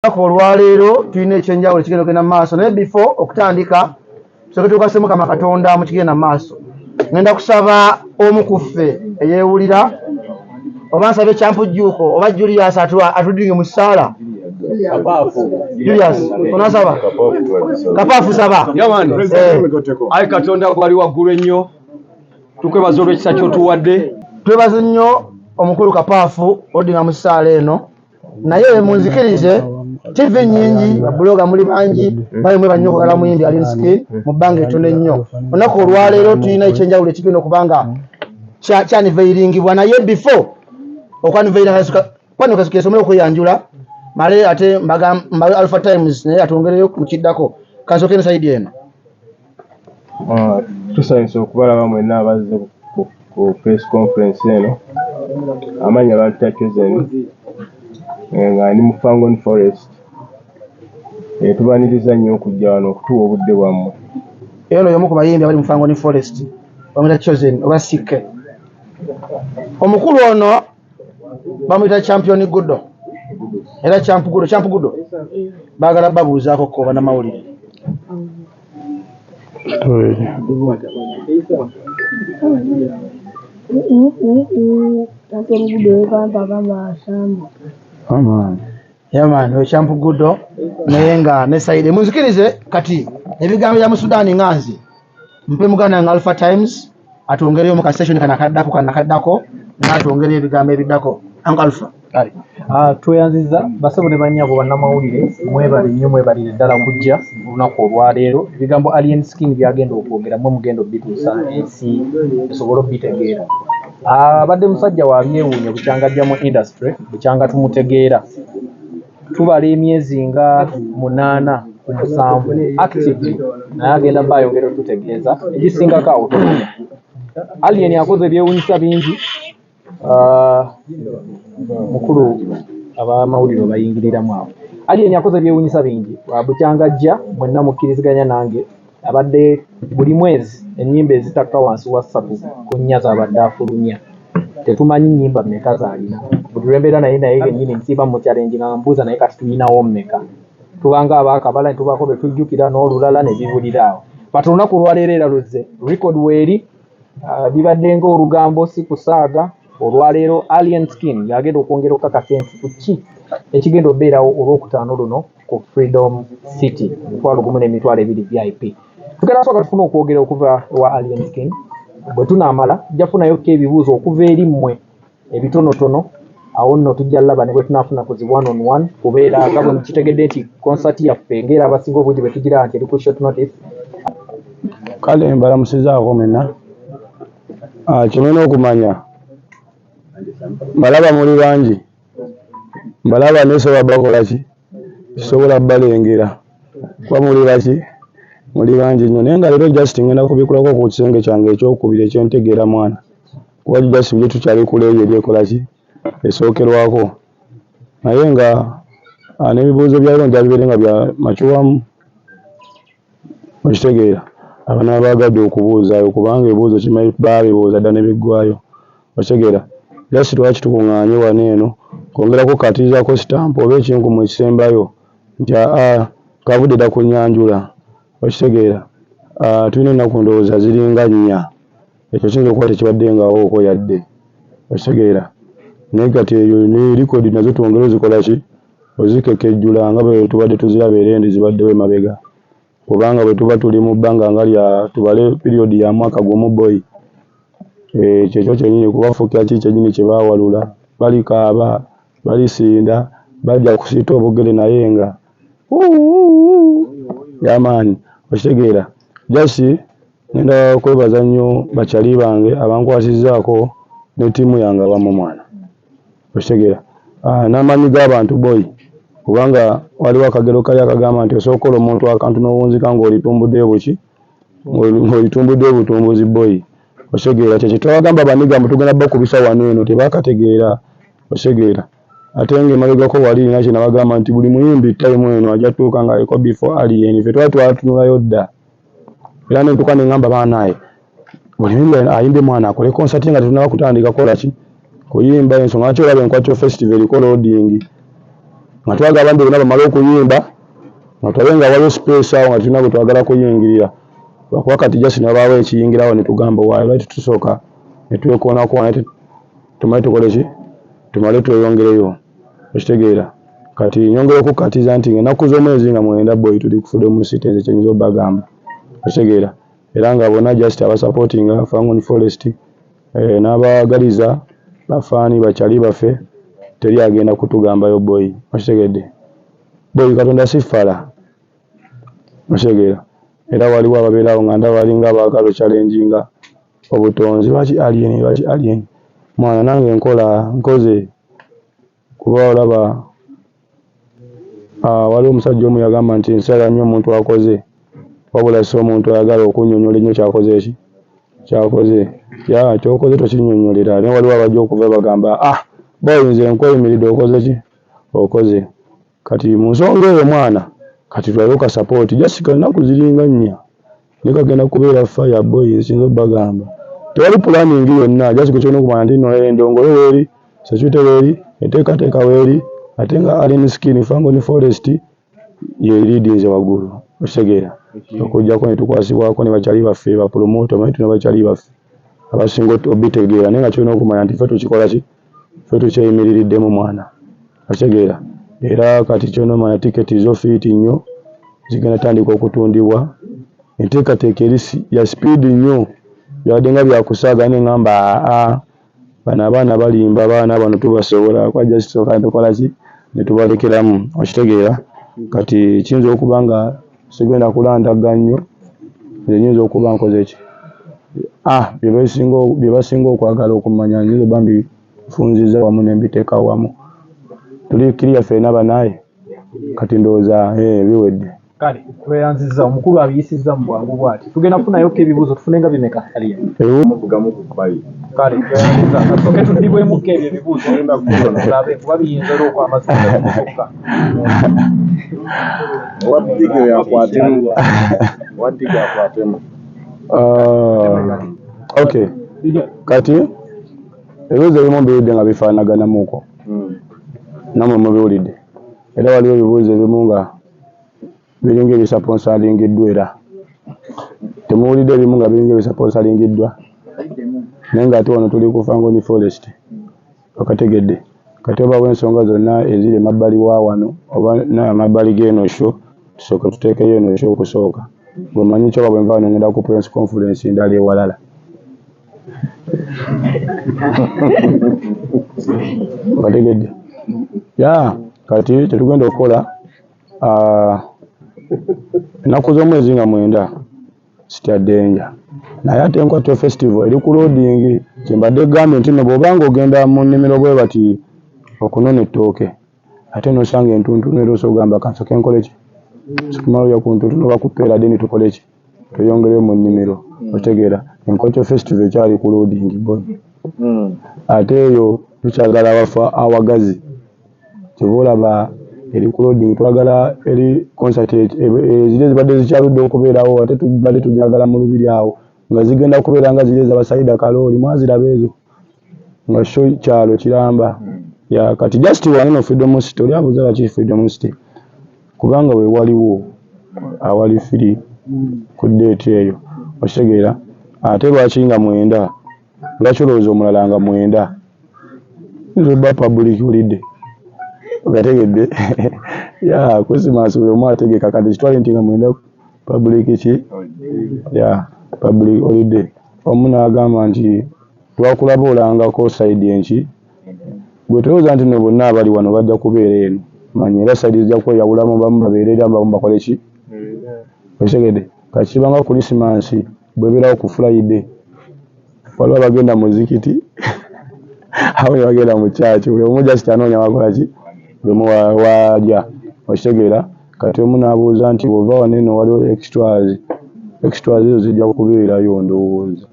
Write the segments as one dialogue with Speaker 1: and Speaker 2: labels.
Speaker 1: Ko olwaleero tulina ekyenjawulo ekigenda okugenda mu maaso naye before okutandika tusooke tukase Mukama Katonda mu kigenda mu maaso. Ngenda kusaba omu ku ffe eyeewulira oba nsabe Kyampujjuuko oba Julius atudinge mu ssaala. Julius onasaba Kapaafu saba.
Speaker 2: Ayi Katonda gwali waggulu ennyo tukwebaza olw'ekisa ky'otuwadde.
Speaker 1: Twebaza nnyo omukulu Kapaafu odinga mu ssaala eno naye munzikirize TV nyingi babuloga muli bangi bali mwe bannyo okugala muyimbi ali skin mu bbanga ettono ennyo. Olunaku olwaleero tulina ekyenjawulo ekigenda okubanga kyaniveiringibwa naye before okwaniveiringa kwano kasomera okweyanjula male ate mbaga Alpha Times naye atongereyo mu kiddako kansooke ne sayidi eno.
Speaker 3: Tusanyuse okubalaba mwenna abazze ku press conference eno. Amanya Lwakita Chosen nga ndi mu Fangon Forest. Tubaniriza nnyo okujja wano okutuwa obudde bwammwe.
Speaker 1: Eno y'omu ku bayimbi abali mu Fangon Forest bamuyita Chosen oba Sikke. Omukulu ono bamuyita Champion Gudo era Champ Gudo baagala babuuzaako ko bannamawulire. Yaman we Champ Gudo naye nga ne sayide munzikirize kati ebigambo bya mu Sudan nganzi mpe muganda nga Alpha Times atongereyo mu station kanakaddako n'atongereyo ebigambo ebiddako anga Alpha kale.
Speaker 4: Tweyanziza basebo ne bannyabo bannamawulire mwebale nnyo mwebalire ddala kujja olunaku olwaleero ebigambo Alien Skin byagenda okwogera mwe mugenda obituusa ensi esobole okubitegeera. Abadde musajja wa byewuunyo bukyangajja mu industry bukyanga tumutegeera tubala emyezi nga 8 ku 7 actively naye agenda bayongera okututegeeza egisingako awo tumanya. Alien yakoze ebyewuunyisa bingi mukulu abamawulire bayingiriramu awo. Alien yakoze ebyewuunyisa bingi bukyangajja mwenna mukkiriziganya nange abadde buli mwezi ennyimba ezitakka wansi wa 3 ku 4 z'abadde afulumya. Tetumanyi nnyimba mmeka z'alina buli lwembeera naye gennyini nsiiba mu challenge nga mbuuza naye kati tulinawo mmeka tubanga abaakabala ntubako be tujjukira n'olulala ne bibulira awo. But olunaku olwaleero era luzze record weeri bibadde ng'olugambo si kusaaga. Olwaleero Alien Skin yagenda okwongera okukakasa nti kuki ekigenda obeerawo olwokutaano luno ku Freedom City 1,200 VIP. Tugenda sooka tufuna okwogera okuva wa Alien Skin bwe tunaamala tujja kufunayokko ebibuuzo okuva eri mmwe ebitonotono awo nno tujja laba ne bwe tunaafuna ku zi 1-on-1 kubeera nga bwe mukitegedde nti konsati yaffe ng'era abasinga obungi bwe tugiraba nti eri ku short notice.
Speaker 3: Kale mbalamusizaako mwenna kimena okumanya mbalaba muli bangi mbalaba nesobola bakola ki kisobola balengera kuba muli baki muli bangi nnyo naye nga leero just ngenda kubikulako ku kisenge kyange ekyokubiri ekyentegeera mwana kuba just bye tukyali kuleeyo ebyekola ki esookerwako naye nga n'ebibuuzo byaliwo njabibeere nga bya makiwamu okitegeera abana baagadde okubuuzaayo kubanga ebibuuzo kimanyi baabibuuza dda ne biggwayo okitegeera just lwaki tukuŋŋaanye wano eno kwongerako katiizaako sitampu oba ekinku mu kisembayo nti kavudde dda ku nnyanjula okitegeera tulina ennaku ndowooza ziringa 4 ekyo kiyinza okuba tekibadde ngawooko yadde okitegeera naye kati eyo ne likodi nazo twongere ozikola ki ozikekejjula nga bwe tubadde tuziraba erendi zibaddewo emabega kubanga bwe tuba tuli mu bbanga nga lya tubale piriyodi ya mwaka gumu boyi kyekyo kyennyini kubafuukira ki kyennyini kye baawalula balikaaba balisinda bajja kusiita obugere naye nga yamaanyi okitegeera jasi ngenda kwebaza nnyo bakyali bange abankwasizzaako ne ttiimu yange abamu mwana okitegeera n'amaanyi g'abantu boyi kubanga waliwo akagero kali akagamba nti osookola omuntu akantu n'owunzika ng'olitumbudde buki ng'olitumbudde obutumbuzi boyi okitegeera kyekyo twabagamba banigambo tugenda bakubisa wano eno tebakategeera okitegeera ate ng'emabegako wali nina kye nabagamba nti buli muyimbi tayimu eno ajja tuuka ng'aliko before Alien ffe twali twatunulayo dda era nentuka ne ngamba baanaye buli muyimbi ayimbe mwana akole konsati nga tetunaba kutandika kola ki kuyimba ensonga lwaki olaba enkwatyo festival eriko loading nga twagala bambi bonna bamala okuyimba nga tulabe nga waliwo space awo nga tulina bwe twagala kuyingirira lwakuba kati jasi nabaawo ekiyingirawo ne tugamba waayo lwaki tusooka ne twekoonako tumale tukole ki tumale tweyongereyo okitegeera kati nyongera okukatiza nti ennaku z'omwezi nga 9 boy tuli ku freedom city nze kyenyinza obbagamba okitegeera era nga bonna just abasupportinga Fangon Forest n'abagaliza bafaani bakyali baffe teri agenda kutugambayo boy okitegedde boy katonda sifala okitegeera era waliwo ababeerawo nga ndaba balinga abaagala challenginga obutonzi lwaki alien mwana nange nkoze kuba olaba waliwo omusajja omu yagamba nti nsala nnyo omuntu akoze wabula si omuntu ayagala okunnyonnyola ennyo kyakoze kyokoze tokinnyonnyolera naye waliwo abajja okuva bagamba boy nze nkweyimiridde okoze ki okoze kati mu nsonga eyo mwana kati tulabe ka support jasika ennaku ziringa nnya ne kagenda kubeera fire boy nsinza obbagamba tewali planning yonna jasika kyona okumanya nti no endongole weeri security weeri enteekateeka weeri ate nga ali miskin Fangon Forest ye leadinze waggulu okitegeera okujjako ne tukwasibwako ne bakyali baffe bapromoto maitu ne bakyali baffe abasinga obitegeera naye nga kyona okumanya nti ffe tukikola ki ffe tukyeyimiriddemu mwana okitegeera era kati kyona omanya tiketi zo fiiti nnyo zigenda tandika okutundibwa enteekateeka erisi ya speed nnyo byabadde nga byakusaaga ne ŋŋamba bano abaana balimba abaana bano tubasobola kwa just soka tukola ki ne tubalekeramu okitegeera kati kiyinza okuba nga sigenda kulandaga nnyo nyinza okuba nkoze ki bye basinga okwagala okumanya nyinza bambi funziza wamu ne mbiteeka wamu tuli kiriya ffenna banaye kati ndowooza biwedde
Speaker 4: kale tweyanziza omukulu abiyisizza mu bwangu bwati tugenda kufunayoko ebibuuzo tufunenga bimeka kale tweyanziza kasooke tuddibwemuko ebyo ebibuuzo tulabe kuba biyinza olwokwamazika
Speaker 3: okay kati ebibuuzo ebimu mbiwulidde nga bifaanaganamuko namwe mubiwulidde era waliwo ebibuuzo ebimu nga biringa ebisponsoringiddwa era temuwulidde ebimu nga biringa ebisponsoringiddwa naye nga ate wano tuli ku Fangon Forest okategedde kati obawo ensonga zonna eziri emabbali wa wano oba n'amabbali g'eno show tusooka tuteekeyo eno show okusooka bwemanyi kyoba bwe nva wano ngenda ku press conference ndala ewalala okategedde kati tetugenda okukola ennaku z'omwezi nga 9 sitaddenja naye ate enkwatyo festival eri ku loading kyembadde gambye nti no bw'obanga ogenda mu nnimiro bwe bati okunona ettooke ate nosanga entuntunu era osogamba kansoke nkole ki sikumala oya ku ntuntunu oba kupeera deni tukole ki tweyongereyo mu nnimiro otegeera enkwatyo festival ekyali ku loading boy ate eyo tukyagala wafa awagazi kyova olaba eri ku loading twagala eri concert ziri zibadde zikyaludde okubeerawo ate tubadde tujagala mu lubiri awo nga zigenda kubeera nga ziri ezabasaida kalooli mwaziraba ezo nga sho kyalo kiramba kati just waneno freedom city oli abuuza lwaki freedom city kubanga we waliwo awali firi ku date eyo okitegeera ate lwaki nga 9 lwaki olowooza omulala nga 9 nzoba public ulidde ogategedde Christmas buli omu ategeka kati kitwale nti nga 9 public ki public holiday omu n'agamba nti twakulaba olangako side enki gwe tulowooza nti no bonna abali wano bajja kubeera eno manya era side zijja kweyawulamu bamu babeera era bamu bakole ki okitegedde kati kibanga Christmas bwebeerawo ku Friday waliwo abagenda mu zikiti abali bagenda mu chaachi buli omu just anoonya wakola ki bwemu wajja okitegeera kati omu n'abuuza nti bw'ova wano eno waliwo extras ezo zijja kubeerayo ndowooza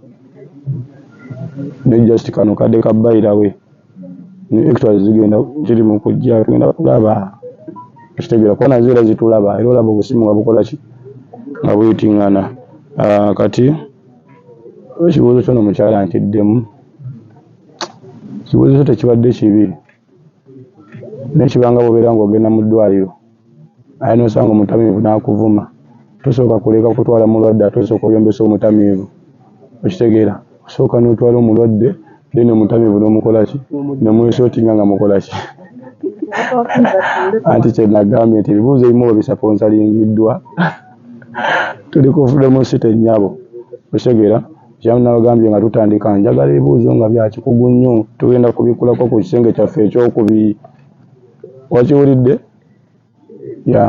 Speaker 3: ne just kano kadde kabbayirawe ne extras zigenda ziri mu kujja tugenda kulaba okitegeera kona ziera zitulaba era olaba obusimu nga bukola ki nga buyitiŋŋana kati ekibuuzo kyono mukyala ntiddemu kibuuzo kyo tekibadde kibi nekibanga bobeera ng'ogenda mu ddwaliro aye nosanga omutamiivu n'akuvuma tosooka kuleka kutwala mulwadde ate osooka oyombesa omutamiivu okitegeera osooka n'otwala omulwadde then omutamiivu n'omukolaki nemwesootinga nga mukolaki anti kyenagambye nti ebibuuzo ebimu bisaponsalingiddwa tuli ku freedom city nnyabo okitegeera kyamunabagambye nga tutandika njagala ebibuuzo nga byakikugu nnyo tugenda kubikulako ku kisenge kyaffe ekyokubiri wakiwulidde ya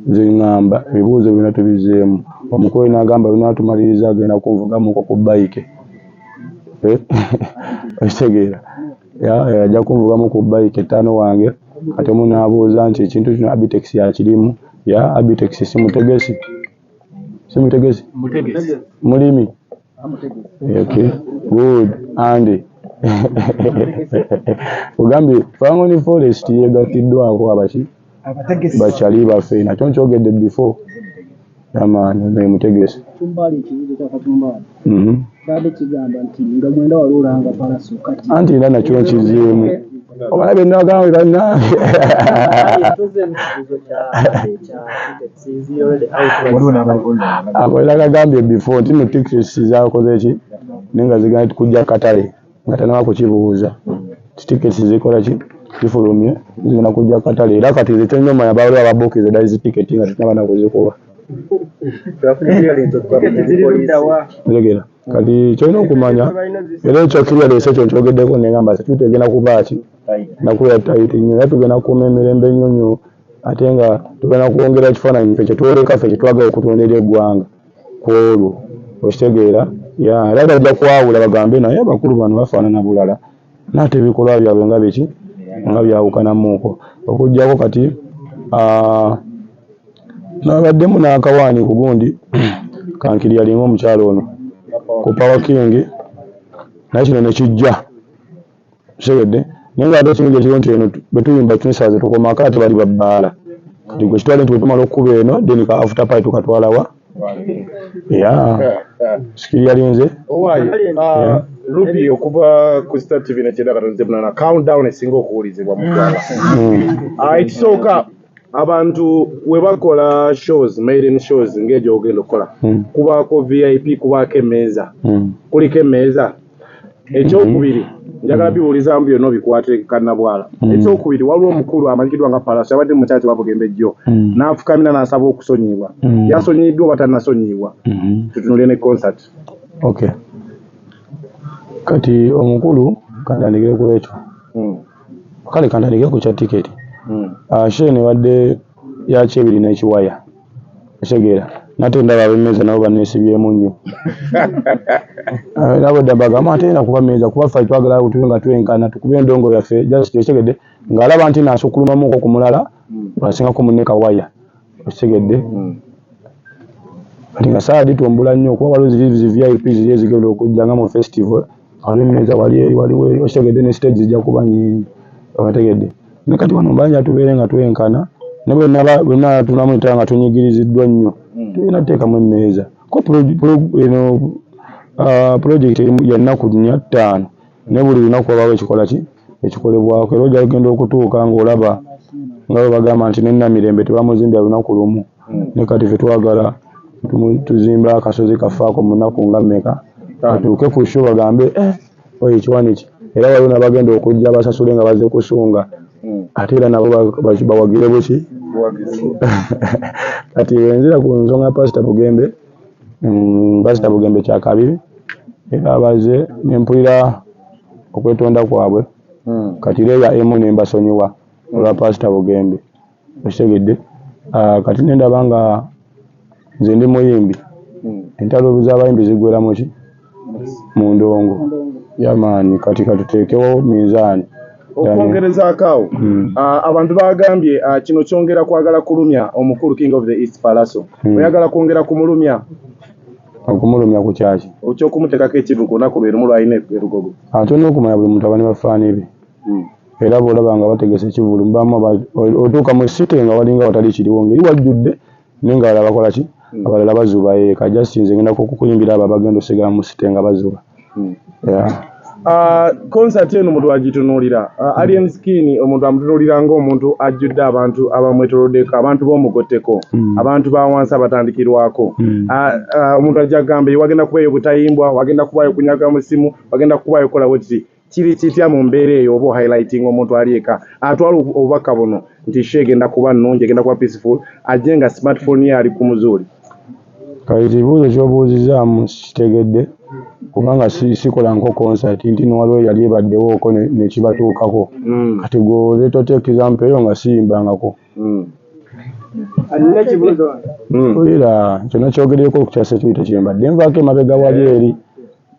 Speaker 3: nze ŋŋamba ebibuuzo byonna tubizeemu omukulu n'agamba binatumaliriza agenda kunvugamuko ku bayike okitegeera ajja kunvugamu ku bayike ttaano wange ate omu n'abuuza nti ekintu kino abitex yakirimu ya abitex simutegesi mulimi okay good and ogambye Fangoni Forest yegattiddwako abaki bakyali baffe nakyo nkyogedde before amaanyi nemutegesi anti era nakyo nkiziemu obala byenagambye bannange abo era gagambye before nti mutikisi zakoze ki nenga zigenda kujja katale nga tanaba kukibuuza tiketi zikola ki zifulumye zigenda kujja katale era kati zitenyoma abawali ababukize dali zitiketi nga tunaba nakuzikuba Legera kati kyolina okumanya era ekyo clearance ekyo nkyogeddeko negamba tutegenda kubaaki nakuya taiti nnyo era tugenda kuuma emirembe nnyonyo ate nga tugenda kwongera ekifaananyi ffe kyetwoleka ffe kyetwagala okutondera eggwanga ku olwo okitegeera era bajja kwawula bagambe naye abakulu bano bafaanana bulala naate ebikolwa byabwe nga biki nga byawukanamuuko okuggyako kati nabaddemu n'akawaani ku gundi kankiri alinga omukyalo ono ku Power King naye kino ne kijja kitegedde naye nga ate ekintu ekiriwo nti eno bwe tuyimba tunisaze tukoma aka ate bali babbaala kati gwe kitwale nti bwe tumala okkuba eno then ka after party tukatwalawa sikiri yalinze
Speaker 5: Ruby okuva ku Star TV ne kyenda katonze munana countdown esinga okuwulizibwa mu ggwanga ekisooka abantu we bakola shows maiden shows ng'egyo ogenda okukola kubaako VIP kubaako emmeeza kuliko emmeeza ekyokubiri njagala biwuliza byonna obikwate kannabwala ekyokubiri waliwo omukulu amanyikiddwa nga pallaso abadde mu mukyala Babugembe jjo n'afukamira n'asaba okusonyiibwa yasonyiiddwa oba tannasonyiibwa tutunulire ne concert
Speaker 3: okay kati omukulu kantandikire ku ekyo kale kantandikire ku kya tiketi shene wadde yakyebiri n'ekiwaya ekitegeera nate ndaba ab'emmeeza nabo banneesibyemu nnyo nabo dda bagamba ate na kuba mmeeza kuba ffe twagala tube nga twenkana tukube endongo yaffe just ekitegedde ng'alaba nti naasukulumamuuko ku mulala asingako munne kawaya ekitegedde kati nga saadi tumbula nnyo kuba waliwo ziri VIP ziri ezigenda okujja nga mu festival waliwo emmeeza waliwo ekitegedde ne stage zijja kuba nnyingi obategedde ne kati wano mbanja tubeere nga twenkana ne bwenna tunamuyitala nga tunyigiriziddwa nnyo tulina tuteekamu emmeeza ko project ya nnaku 4-5 ne buli lunaku wabawo ekikola ki ekikolebwako era ojja kugenda okutuuka ng'olaba nga bwe bagamba nti nennamirembe tebamuzimbya lunaku lumu ne kati ffe twagala tuzimba akasozi kafaako mu nnaku nga mmeka atuuke ku show bagambe oyo ekiwani ki era waliwo nabagenda okujja basasule nga bazze kusunga ate era nabo bawagire buki kati wenzira ku nsonga Pastor Bugembe kyakabiri era abaze nempulira okwetonda kwabwe kati leya emu nembasonyiwa olwa Pastor Bugembe okitegedde kati nendaba nga nze ndi muyimbi entalo z'abayimbi zigweramu ki mu ndongo yamaanyi kati katuteekewo minzaani
Speaker 5: okwongereza akaawo abantu bagambye kino kyongera kwagala kulumya omukulu King of the East Pallaso oyagala kwongera kumulumya
Speaker 3: okumulumya ku kyaki
Speaker 5: okyokumuteekako ekivu ku lunaku lwe lumu lwalina erugogo
Speaker 3: tulina okumanya buli muntu abani bafaani be era bw'olaba nga bategesa ekivulu mubamu otuuka mu site nga walinga watali kiriwo ngeri wajjudde naye nga abalala bakola ki abalala bazuba eka just nze ngenda kukuyimbira abo abagenda osigala mu site nga bazuba
Speaker 5: concert eno omuntu agitunulira alien skin omuntu amutunulira ng'omuntu ajjudde abantu abamwetoloddeko abantu b'omugotteko abantu bawansi abatandikirwako omuntu ajja gamba wagenda kubayo butayimbwa wagenda kubayo kunyaga musimu wagenda kubayo kola bwekiti kiri kitya mu mbeera eyo oba highlighting omuntu ali eka atwala obubaka buno nti she egenda kuba nnungi egenda kuba peaceful ajje nga smartphone ye ali ku muzuuli
Speaker 3: kati ekibuuzo ky'obuuzizaamu kitegedde kubanga sikola nko concert nti waliwo yali ebaddewooko nekibatuukako kati gwe take example eyo nga siyimbangako era kyonna kyogereko ku kyase tuyita kyembadde nvaako emabega wali eri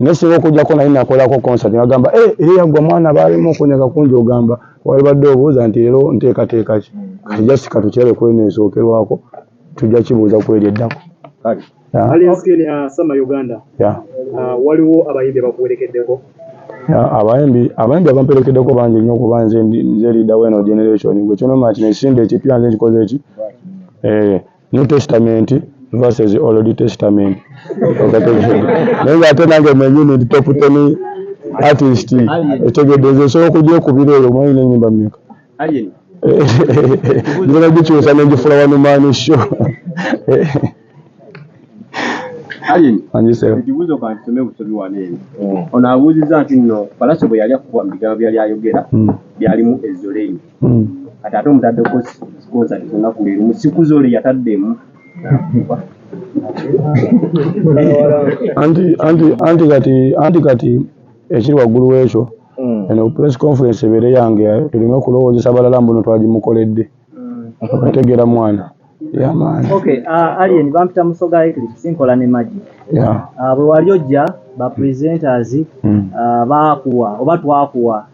Speaker 3: nesinga okujjako naye nakolako concert nagamba yaggwa mwana baalimu okunyaga kungi ogamba wali badde obuuza nti leero nteekateeka ki kati jasika tukyere kweno esookerwako tujja kibuuza kweri eddako
Speaker 6: Sama Uganda. Waliwo abayimbi bakuwerekeddeko.
Speaker 3: Abayimbi abamperekeddeko bangi nnyo kuba nze leader w'eno generation gwe kyono mati nesinde ekipya nze nkikoze eki New Testament versus Old Testament naye ate nange menyini ndi top 10 artist etegedde so okujja okubira eyo omwani n'ennyimba mmeka ngira gikyusa n'engifula wano maani show
Speaker 2: ekibuuzo kanti tusome busobi waneeri ono abuuzizza nti nno pallaso bwe yali akuba mu bigambo byali ayogera byalimu ezoleini kati ate omutaddeko concert olunaku leero mu siku zole yataddemu
Speaker 3: anti kati ekiri waggulu w'ekyo eno press conference ebeere yange tulina okulowoozesa balala mbuno twagimukoledde okategeera mwana
Speaker 6: Alien bampita musoga Eclipse nkola ne Magic. Bwe wali ojja ba presenters baakuwa oba twakuwa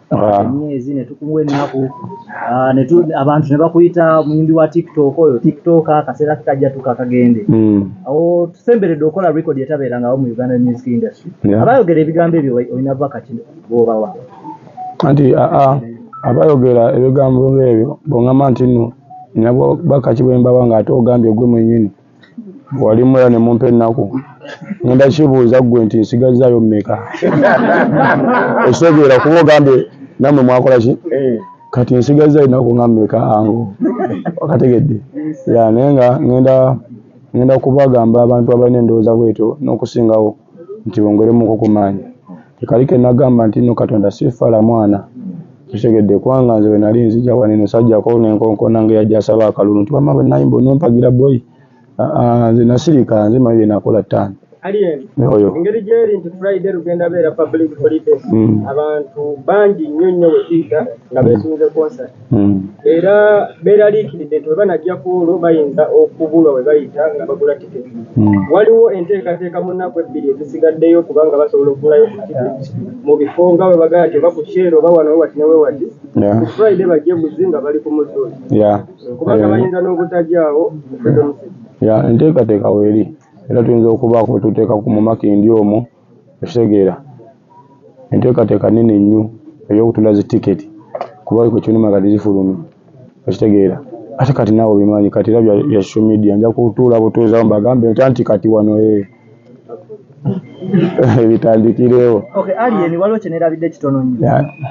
Speaker 6: emyezi ne tukumwe ennaku abantu ne bakuyita muyimbi wa TikTok oyo TikTok akaseera kajja tukakagende awo tusemberedde okola record etabeerangawo mu Uganda music industry abayogera ebigambo ebyo olina bakati boobawa
Speaker 3: anti abayogera ebigambo ng'ebyo bongamba nti nno nabo bakakibwembawa ng'ate ogambye gwe mwennyini walimu era ne mumpa ennaku ngenda kibuuza ggwe nti nsigazaayo mmeka ekitegeera kuba ogambye nammwe mwakola ki kati nsigazaayo ennaku nga mmeka ango okategedde naye nga ngenda kubagamba abantu abalina endowooza bwetyo n'okusingawo nti bongeremuko ku maanyi tekaliko enagamba nti nno Katonda sifala mwana kitegedde kubanga nze bwe nali nzija waneno sajjako nenkonkona ngeyajja asaba akalulu nti wamma bwe nayimba onompagira boyi nze nasirika nze mayi byenakola ttaano
Speaker 6: engeri gyeri nti Friday lugenda beera public holiday abantu bangi nnyo wekiyita nga beesunze concert era beeraliikiridde nti bwe banajjako olwo bayinza okubulwa we bayita nga bagula tiketi waliwo enteekateeka mu nnaku ebbiri ezisigaddeyo kubanga basobola okugulayo ku tiketi mu bifo nga bwe bagala nti oba ku sheero oba wano wewati newewati ku Friday bajje buzi nga bali ku musozi kubanga bayinza n'obutajjaawo okwedomusi
Speaker 3: enteekateeka weeri era tuyinza okubaako bwe tuteeka ku mumakindi omwo ekitegeera enteekateeka nene nnyo ey'okutunda zi tiketi kuba kwe kyonuma kati zifulumye ekitegeera ate kati naawe bimanyi kati era bya social media nja kutuula butuuzawo mbagambe nti anti kati wano bitandikirewo
Speaker 6: Alien waliwo kye neerabidde kitono nnyo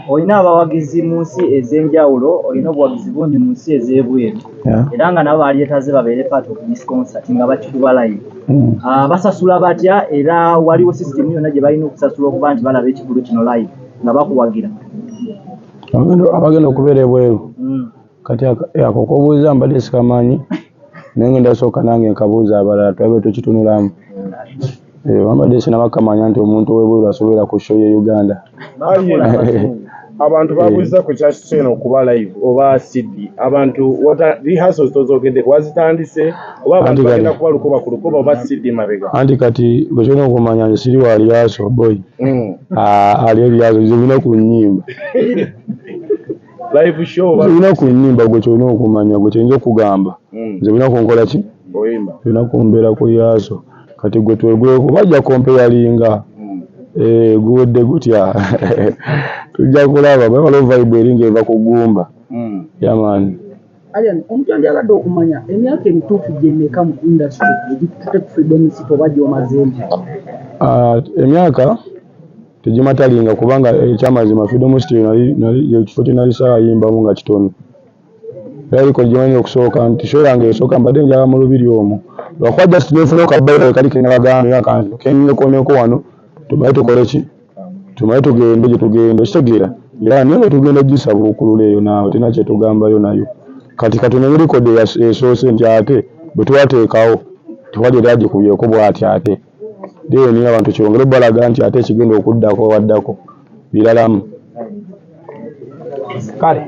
Speaker 6: olina abawagizi mu nsi ez'enjawulo olina obuwagizi bungi mu nsi ez'ebweru era nga nabo balyetaze babeere part of this concert nga bakikuba live basasula batya era waliwo system yonna gye balina okusasula okuba nti balaba ekigulu kino live nga bakuwagira
Speaker 3: abagenda okubeera ebweru kati ako kobuuza mbadde sikamanyi naye ngenda asooka nange nkabuuza abalala tulabe tukitunulamu bambadde sinabakamanya nti omuntu ow'ebweru asobola ku show ye Uganda
Speaker 5: abantu babuuza ku kyakiteeno okuba live oba CD abantu rehearsals tozogedde wazitandise oba abantu bagenda kuba lukoba ku lukoba oba CD mabega
Speaker 3: anti kati gwe kyolina okumanya nti siri wa liaso boy ali eliaso zirina ku nnyimba
Speaker 5: live show
Speaker 3: zirina ku nnyimba gwe kyolina okumanya gwe kyenza okugamba zirina ku nkola ki zirina ku mbeera ku liaso kati gwe twegweko bajja kompeyalinga guwedde gutya tujja kulaba bwewala vibe eringa eva ku ggumba yamaani
Speaker 6: omuntu yandyagadde okumanya emyaka emituufu gyemeka mu industry egikutute ku freedom city oba gyomazeemu
Speaker 3: emyaka tegimatalinga kubanga ekyamazima freedom city nali ekifo kye nali saayimbamu nga kitono era liko gimanyi okusooka nti show yange esooka mbadde njala mu lubiri omwo lwakuba just nefuna okabairo kali kenabagambye akantu kennekoneko wano tumaye tukole ki tumaye tugende gye tugenda okitegeera era naye nga tugenda gisaba okulula eyo naawe tena kyetugambayo nayo kati katunenge likodi esoose nti ate bwe twateekawo tewali era gikubyeko bw'ati ate deni abantu kyongere balaga nti ate ekigenda okuddako waddako biralamu
Speaker 4: kale